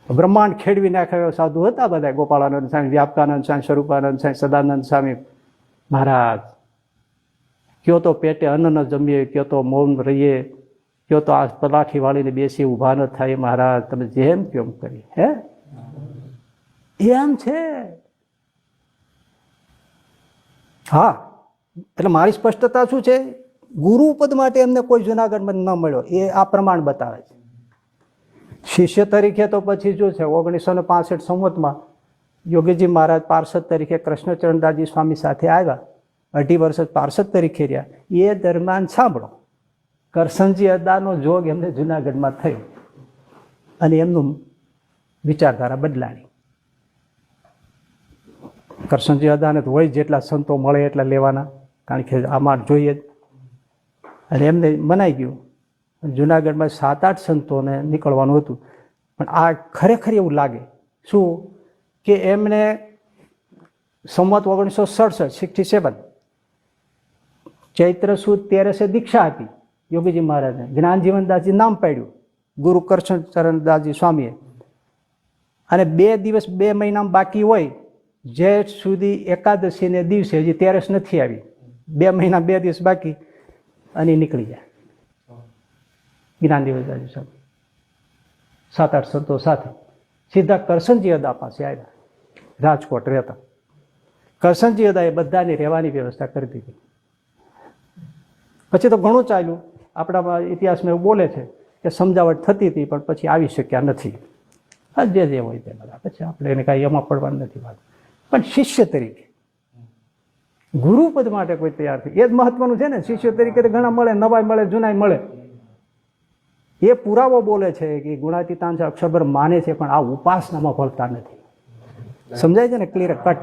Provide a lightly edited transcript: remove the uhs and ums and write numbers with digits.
બ્રહ્માંડ ખેડવી નાખ્યો સાધુ હતા બધા, ગોપાળાનંદ સ્વામી, વ્યાપકાનંદ સ્વામી, સ્વરૂપાનંદ સ્વામી, સદાનંદ સ્વામી મહારાજ. કયો તો પેટે અન્ન ન જમીએ, કયો તો મૌન રહીએ, કયો તો આ પલાઠી વાળીને બેસી ઊભા ન થાય મહારાજ, તમે જેમ કેમ કરી. હે એમ છે. હા, એટલે મારી સ્પષ્ટતા શું છે, ગુરુપદ માટે એમને કોઈ જુનાગઢમાં ન મળ્યો એ આ પ્રમાણ બતાવે છે. શિષ્ય તરીકે તો પછી શું છે, 1965 સંવતમાં યોગીજી મહારાજ પાર્ષદ તરીકે કૃષ્ણચરણદાસજી સ્વામી સાથે આવ્યા, 2.5 વર્ષ પાર્ષદ તરીકે રહ્યા. એ દરમિયાન સાંભળો, કરસનજી અદાનો જોગ એમને જુનાગઢમાં થયો અને એમનું વિચારધારા બદલાણી. કરસનજી અદાને તો હોય જેટલા સંતો મળે એટલા લેવાના, કારણ કે આમાં જોઈએ જ. અને એમને મનાઈ ગયું. જુનાગઢમાં 7-8 સંતોને નીકળવાનું હતું. પણ આ ખરેખર એવું લાગે શું કે એમને સંવત 1967 ચૈત્ર સુદ 13 દીક્ષા આપી યોગીજી મહારાજને. જ્ઞાનજીવનદાસજી નામ પાડ્યું ગુરુ કૃષ્ણચરણદાસજી સ્વામીએ. અને 2 દિવસ 2 મહિનામાં બાકી હોય, જેઠ સુધી એકાદશીને દિવસે, હજી 13 નથી આવી, 2 મહિના 2 દિવસ બાકી, અને નીકળી જાય જ્ઞાનજીવનદાસજી સ્વામી 7-8 સંતો સાથે સીધા કરસનજી અદા પાસે આવ્યા. રાજકોટ રહેતા કરસનજી અદાએ બધાની રહેવાની વ્યવસ્થા કરી દીધી. પછી તો ઘણું ચાલ્યું. આપણા ઇતિહાસમાં એવું બોલે છે કે સમજાવટ થતી હતી, પણ પછી આવી શક્યા નથી. જે હોય તે બધા, પછી આપણે એને કાંઈ એમાં પડવાનું નથી વાત. પણ શિષ્ય તરીકે ગુરુપદ માટે કોઈ તૈયાર થઈ, એ જ મહત્વનું છે ને. શિષ્ય તરીકે તો ઘણા મળે, નવાય મળે, જૂનાય મળે. એ પુરાવો બોલે છે કે ગુણાતીતાંશ અક્ષરભર માને છે, પણ આ ઉપાસનામાં ભળતા નથી. સમજાય છે ને, ક્લિયર કટ.